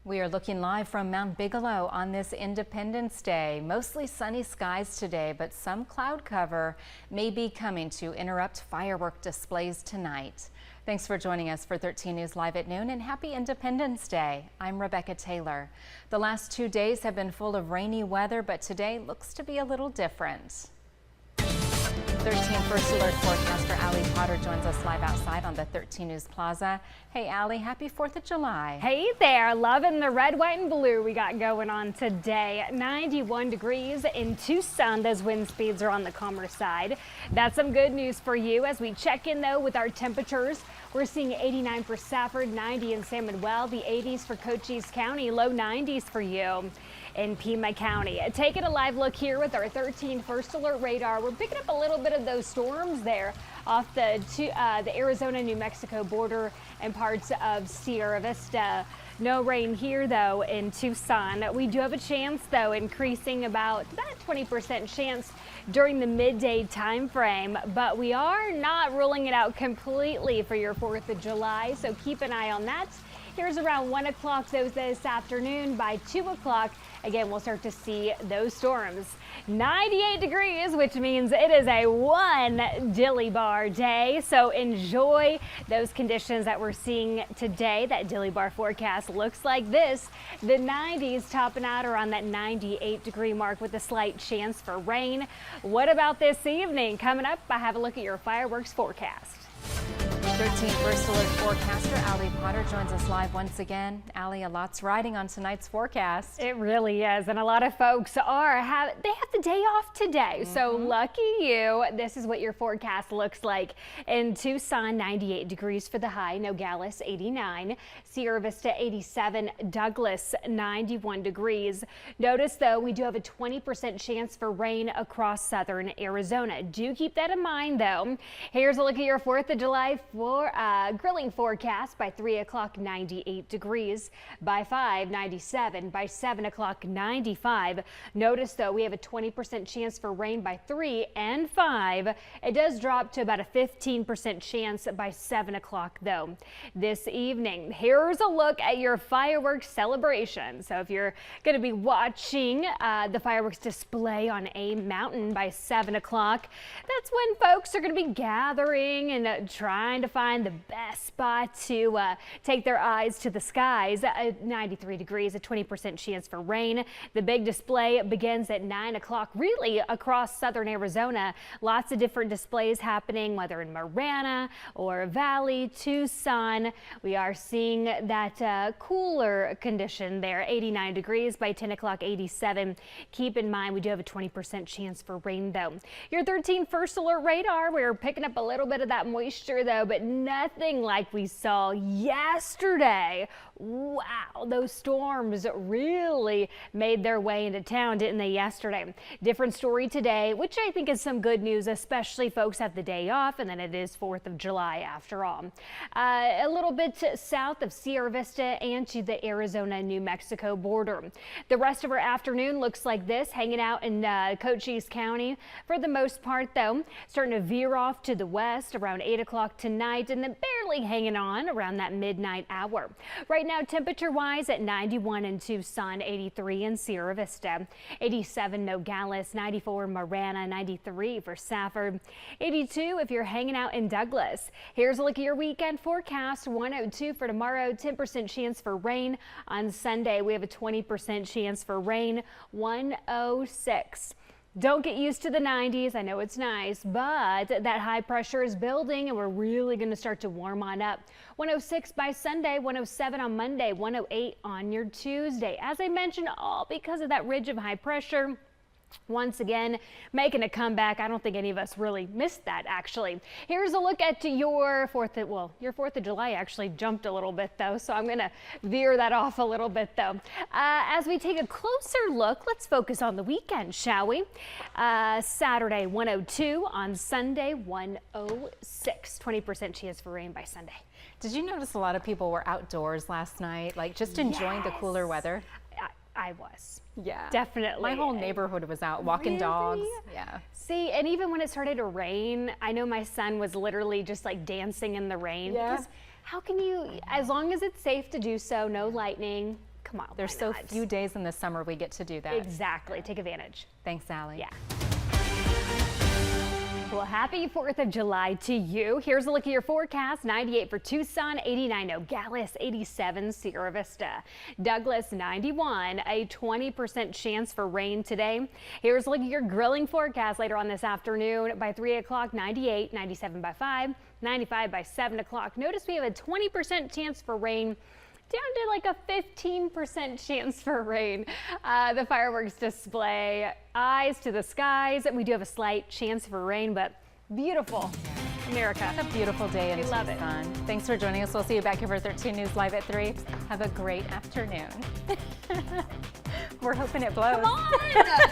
We are looking live from Mount Bigelow on this Independence Day. Mostly sunny skies today, but some cloud cover may be coming to interrupt firework displays tonight. Thanks for joining us for 13 News Live at noon, and happy Independence Day. I'm Rebecca Taylor. The last 2 days have been full of rainy weather, but today looks to be a little different. 13 First Alert forecaster Allie Potter joins us live outside on the 13 News Plaza. Hey Allie, happy 4th of July. Hey there, loving the red, white, and blue we got going on today. 91 degrees in Tucson. Those wind speeds are on the calmer side. That's some good news for you as we check in though with our temperatures. We're seeing 89 for Safford, 90 in San Manuel, the 80s for Cochise County, low 90s for you in Pima County. Taking a live look here with our 13 First Alert radar. We're picking up a little bit of those storms there off the Arizona-New Mexico border and parts of Sierra Vista. No rain here though in Tucson. We do have a chance though, increasing about that 20% chance during the midday time frame, but we are not ruling it out completely for your 4th of July, so keep an eye on that. Here's around 1 o'clock this afternoon. By 2 o'clock, again, we'll start to see those storms. 98 degrees, which means it is a one dilly bar day. So enjoy those conditions that we're seeing today. That dilly bar forecast looks like this. The 90s topping out around that 98 degree mark with a slight chance for rain. What about this evening? Coming up, I have a look at your fireworks forecast. 13 First Alert forecaster Allie Potter joins us live once again. Allie, a lot's riding on tonight's forecast. It really is, and a lot of folks have the day off today. So lucky you. This is what your forecast looks like. In Tucson, 98 degrees for the high. Nogales, 89. Sierra Vista, 87. Douglas, 91 degrees. Notice though, we do have a 20% chance for rain across southern Arizona. Do keep that in mind though. Here's a look at your 4th of July grilling forecast. By 3 o'clock, 98 degrees. By 5, 97. By 7 o'clock, 95. Notice though, we have a 20% chance for rain by 3 and 5. It does drop to about a 15% chance by 7 o'clock though. This evening, here's a look at your fireworks celebration. So if you're going to be watching the fireworks display on a mountain by 7 o'clock, that's when folks are going to be gathering and trying to find the best spot to take their eyes to the skies. 93 degrees, a 20% chance for rain. The big display begins at 9 o'clock, really across southern Arizona. Lots of different displays happening, whether in Marana or Valley, Tucson. We are seeing that cooler condition there, 89 degrees. By 10 o'clock, 87. Keep in mind, we do have a 20% chance for rain though. Your 13 First Alert radar, we're picking up a little bit of that moisture though, but nothing like we saw yesterday. Wow, those storms really made their way into town, didn't they, yesterday? Different story today, which I think is some good news, especially folks have the day off, and then it is 4th of July after all. A little bit south of Sierra Vista and to the Arizona-New Mexico border. The rest of our afternoon looks like this, hanging out in Cochise County for the most part though. Starting to veer off to the west around 8 o'clock tonight, and then barely hanging on around that midnight hour. Right now, temperature-wise at 91 in Tucson, 83 in Sierra Vista, 87 Nogales, 94 Marana, 93 for Safford, 82 if you're hanging out in Douglas. Here's a look at your weekend forecast. 102 for tomorrow, 10% chance for rain. On Sunday, we have a 20% chance for rain, 106. Don't get used to the 90s. I know it's nice, but that high pressure is building and we're really going to start to warm on up. 106 by Sunday, 107 on Monday, 108 on your Tuesday. As I mentioned, all because of that ridge of high pressure. Once again, making a comeback. I don't think any of us really missed that, actually. Here's a look at your 4th of July actually jumped a little bit, though, so I'm going to veer that off a little bit, though. As we take a closer look, let's focus on the weekend, shall we? Saturday, 102. On Sunday, 106. 20% chance for rain by Sunday. Did you notice a lot of people were outdoors last night, like just enjoying the cooler weather? I was. Yeah. Definitely. My whole neighborhood was out walking dogs. Yeah. See, and even when it started to rain, I know my son was literally just like dancing in the rain. Yeah. Because how can you, as long as it's safe to do so, no lightning, Come on. There's why so not? few days in the summer we get to do that. Exactly. Take advantage. Thanks, Allie. Yeah. Well, happy 4th of July to you. Here's a look at your forecast. 98 for Tucson, 89 Nogales, 87 Sierra Vista. Douglas, 91, a 20% chance for rain today. Here's a look at your grilling forecast later on this afternoon. By 3 o'clock, 98, 97 by 5, 95 by 7 o'clock. Notice we have a 20% chance for rain, down to like a 15% chance for rain. The fireworks display eyes to the skies. We do have a slight chance for rain, but beautiful. America. It's a beautiful day in We love it. Tucson. Thanks for joining us. We'll see you back here for 13 News Live at 3. Have a great afternoon. We're hoping it blows. Come on!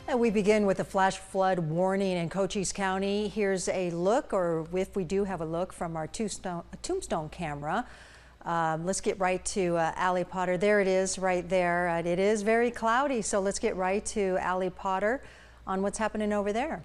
And we begin with a flash flood warning in Cochise County. Here's a look, or if we do have a look, from our Tombstone camera. Let's get right to Allie Potter. There it is right there. It is very cloudy, so let's get right to Allie Potter on what's happening over there.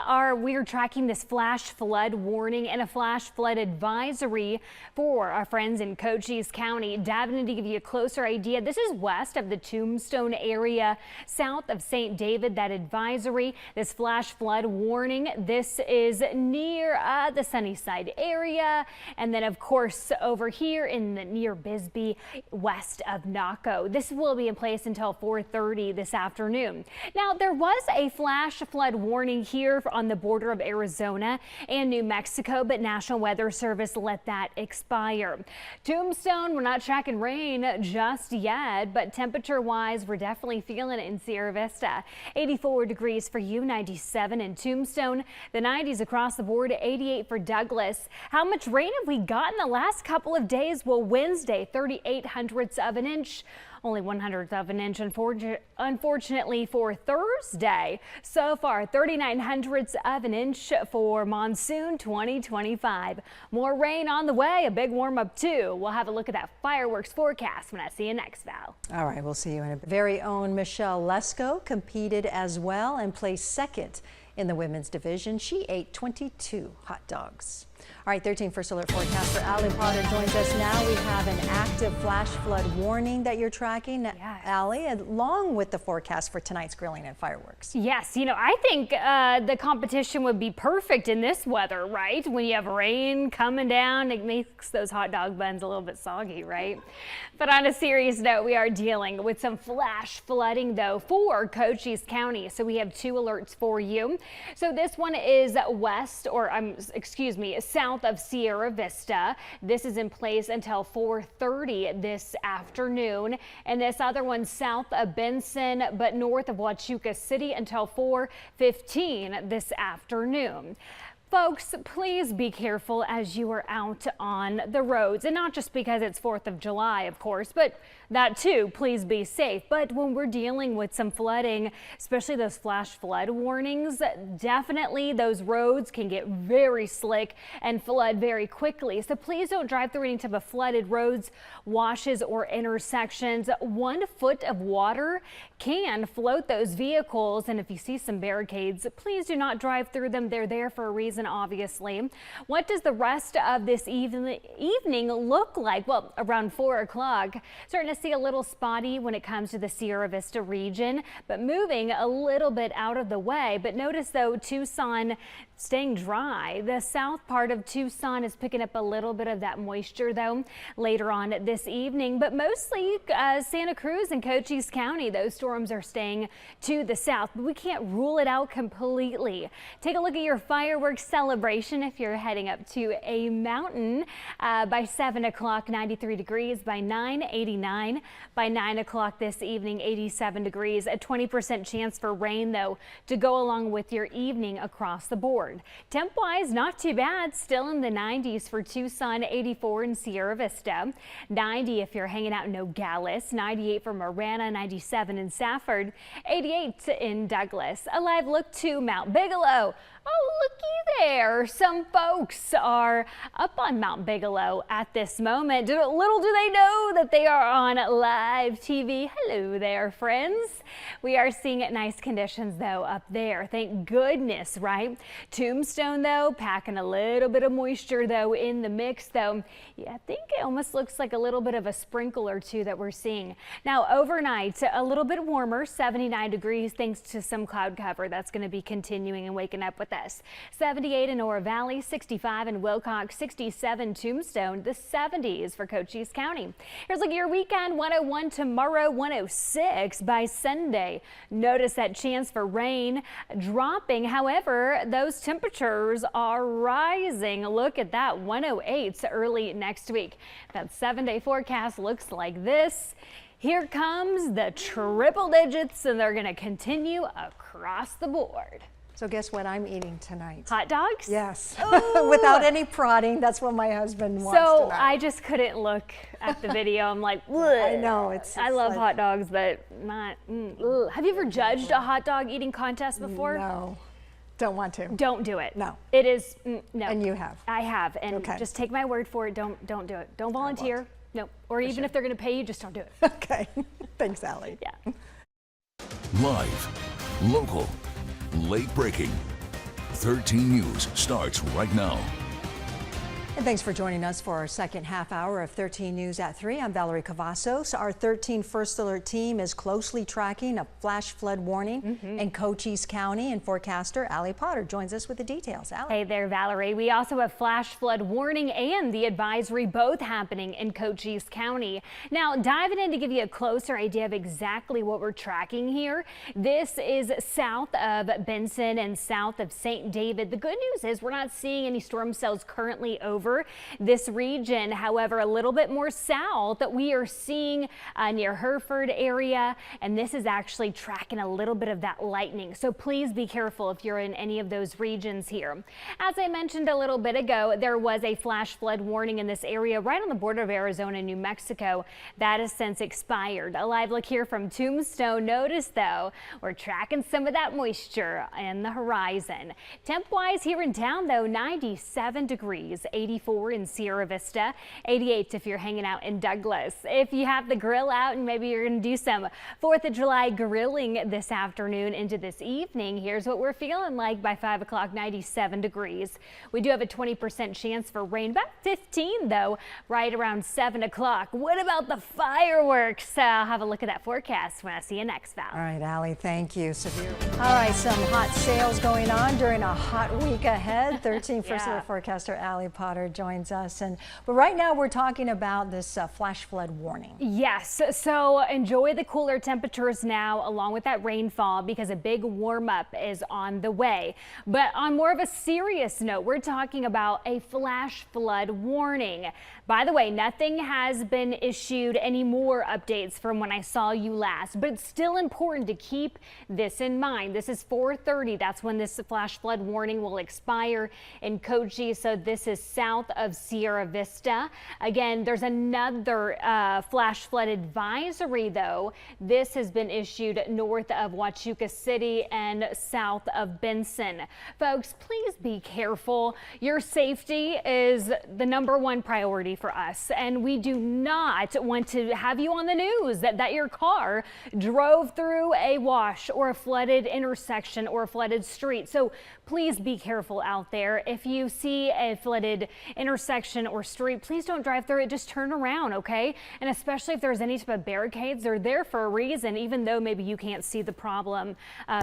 We're tracking this flash flood warning and a flash flood advisory for our friends in Cochise County. Diving to give you a closer idea, this is west of the Tombstone area, south of St. David. That advisory, this flash flood warning, this is near the Sunnyside area, and then of course over here in the near Bisbee, west of Naco. This will be in place until 4:30 this afternoon. Now there was a flash flood warning here on the border of Arizona and New Mexico, but National Weather Service let that expire. Tombstone, we're not tracking rain just yet, but temperature wise, we're definitely feeling it in Sierra Vista. 84 degrees for you, 97 in Tombstone, the 90s across the board, 88 for Douglas. How much rain have we gotten the last couple of days? Well, Wednesday, 38 hundredths of an inch. Only 1/100th of an inch, unfortunately, for Thursday. So far, 39 hundredths of an inch for monsoon 2025. More rain on the way, a big warm up too. We'll have a look at that fireworks forecast when I see you next, Val. All right, we'll see you in a bit. Very own Michelle Lesko competed as well and placed second in the women's division. She ate 22 hot dogs. All right, 13 First Alert forecast for Allie Potter joins us now. We have an active flash flood warning that you're tracking, Yes. Allie, along with the forecast for tonight's grilling and fireworks. Yes, I think the competition would be perfect in this weather, right? When you have rain coming down, it makes those hot dog buns a little bit soggy, right? But on a serious note, we are dealing with some flash flooding, though, for Cochise County. So we have 2 alerts for you. So this one is south of Sierra Vista. This is in place until 4:30 this afternoon. And this other one south of Benson, but north of Huachuca City until 4:15 this afternoon. Folks, please be careful as you are out on the roads, and not just because it's 4th of July, of course, but that too. Please be safe. But when we're dealing with some flooding, especially those flash flood warnings, definitely those roads can get very slick and flood very quickly. So please don't drive through any type of flooded roads, washes, or intersections. 1 foot of water can float those vehicles, and if you see some barricades, please do not drive through them. They're there for a reason, obviously. What does the rest of this evening look like? Well, around 4 o'clock, starting to see a little spotty when it comes to the Sierra Vista region, but moving a little bit out of the way. But notice, though, Tucson staying dry. The south part of Tucson is picking up a little bit of that moisture, though, later on this evening. But mostly Santa Cruz and Cochise County, those storms are staying to the south. But we can't rule it out completely. Take a look at your fireworks celebration if you're heading up to a mountain. By 7 o'clock, 93 degrees. By 9, 89. By 9 o'clock this evening, 87 degrees. A 20% chance for rain, though, to go along with your evening across the board. Temp-wise, not too bad. Still in the 90s for Tucson, 84 in Sierra Vista. 90 if you're hanging out in Nogales. 98 for Marana, 97 in Safford. 88 in Douglas. A live look to Mount Bigelow. Oh, looky there. Some folks are up on Mount Bigelow at this moment. Little do they know that they are on live TV. Hello there, friends. We are seeing nice conditions, though, up there. Thank goodness, right? Tombstone, though, packing a little bit of moisture, though, in the mix, though. Yeah, I think it almost looks like a little bit of a sprinkle or two that we're seeing. Now, overnight, a little bit warmer, 79 degrees, thanks to some cloud cover. That's going to be continuing and waking up with us. 78 in Oro Valley, 65 in Wilcox, 67 Tombstone, the 70s for Cochise County. Here's like your weekend, 101 tomorrow, 106 by Sunday. Notice that chance for rain dropping. However, those temperatures are rising. Look at that, 108 early next week. That 7-day forecast looks like this. Here comes the triple digits, and they're going to continue across the board. So guess what I'm eating tonight? Hot dogs? Yes. Without any prodding. That's what my husband wants So tonight. I just couldn't look at the video. I'm like, I know. I love like, hot dogs, but not. Have you ever judged a hot dog eating contest before? No. Don't want to. Don't do it. No. It is, no. And you have. I have. And Okay. just take my word for it. Don't do it. Don't volunteer. No. Or even if they're going to pay you, just don't do it. Okay. Thanks, Allie. Yeah. Live, local, late breaking. 13 News starts right now. And thanks for joining us for our second half hour of 13 News at 3. I'm Valerie Cavazos. Our 13 First Alert team is closely tracking a flash flood warning in Cochise County, and forecaster Allie Potter joins us with the details. Allie. Hey there, Valerie. We also have flash flood warning and the advisory both happening in Cochise County. Now, diving in to give you a closer idea of exactly what we're tracking here. This is south of Benson and south of St. David. The good news is we're not seeing any storm cells currently over this region. However, a little bit more south that we are seeing near Hereford area, and this is actually tracking a little bit of that lightning. So please be careful if you're in any of those regions here. As I mentioned a little bit ago, there was a flash flood warning in this area right on the border of Arizona and New Mexico. That has since expired. A live look here from Tombstone. Notice though, we're tracking some of that moisture in the horizon. Temp wise here in town though, 97 degrees, 84 in Sierra Vista, 88 if you're hanging out in Douglas. If you have the grill out and maybe you're going to do some 4th of July grilling this afternoon into this evening, here's what we're feeling like by 5 o'clock, 97 degrees. We do have a 20% chance for rain, about 15 though, right around 7 o'clock. What about the fireworks? I'll have a look at that forecast when I see you next, Val. All right, Allie, thank you. Severe. All right, some hot sales going on during a hot week ahead. 13 First Alert forecaster Allie Potter joins us, but right now we're talking about this flash flood warning. Yes, so enjoy the cooler temperatures now along with that rainfall because a big warm up is on the way. But on more of a serious note, we're talking about a flash flood warning. By the way, nothing has been issued, any more updates from when I saw you last, but it's still important to keep this in mind. This is 4:30. That's when this flash flood warning will expire in Cochise. So this is south of Sierra Vista. Again, there's another flash flood advisory though. This has been issued north of Huachuca City and south of Benson. Folks, please be careful. Your safety is the #1 priority for us, and we do not want to have you on the news that your car drove through a wash or a flooded intersection or a flooded street. So please be careful out there. If you see a flooded intersection or street, please don't drive through it. Just turn around, okay? And especially if there's any type of barricades, they're there for a reason, even though maybe you can't see the problem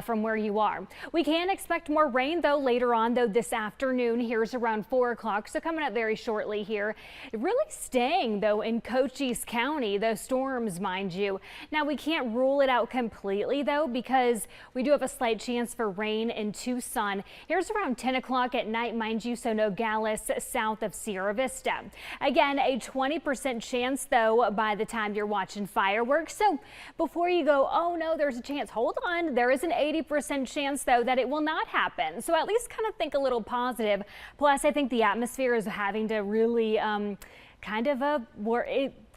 from where you are. We can expect more rain though later on though this afternoon. Here's around 4 o'clock, so coming up very shortly here. Really staying though in Cochise County, those storms, mind you. Now we can't rule it out completely though because we do have a slight chance for rain in Tucson. Here's around 10 o'clock at night, mind you, so Nogales south of Sierra Vista. Again, a 20% chance though by the time you're watching fireworks. So before you go, oh no, there's a chance, hold on, there is an 80% chance though that it will not happen. So at least kind of think a little positive. Plus, I think the atmosphere is having to really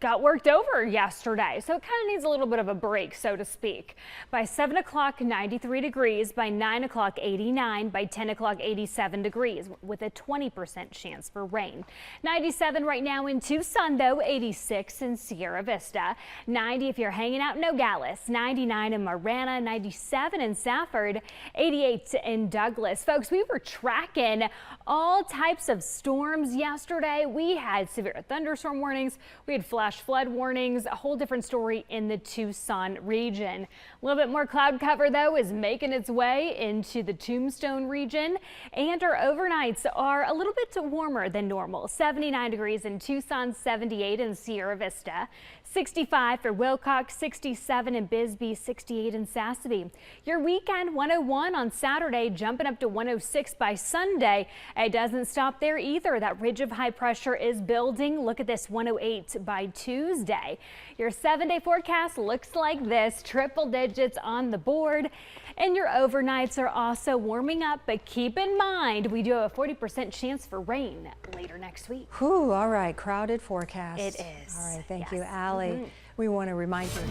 got worked over yesterday, so it kind of needs a little bit of a break, so to speak. By 7 o'clock, 93 degrees. By 9 o'clock, 89. By 10 o'clock, 87 degrees with a 20% chance for rain. 97 right now in Tucson, though. 86 in Sierra Vista. 90 if you're hanging out in Nogales. 99 in Marana. 97 in Safford. 88 in Douglas. Folks, we were tracking all types of storms yesterday. We had severe thunderstorm warnings. We had flash flood warnings, a whole different story in the Tucson region. A little bit more cloud cover, though, is making its way into the Tombstone region, and our overnights are a little bit warmer than normal. 79 degrees in Tucson, 78 in Sierra Vista, 65 for Wilcox, 67 in Bisbee, 68 in Sassabee. Your weekend 101 on Saturday, jumping up to 106 by Sunday. It doesn't stop there either. That ridge of high pressure is building. Look at this, 108 by Tuesday. Your 7-day forecast looks like this, triple digits on the board, and your overnights are also warming up, but keep in mind we do have a 40% chance for rain later next week. Whew, all right, crowded forecast. It is. All right, thank you, Allie. We want to remind you.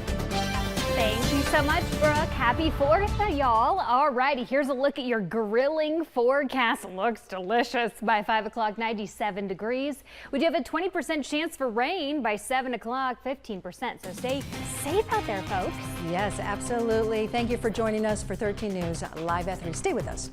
Thank you so much, Brooke. Happy 4th, y'all. All righty, here's a look at your grilling forecast. Looks delicious. By 5 o'clock, 97 degrees. We do have a 20% chance for rain. By 7 o'clock, 15%. So stay safe out there, folks. Yes, absolutely. Thank you for joining us for 13 News Live at 3. Stay with us.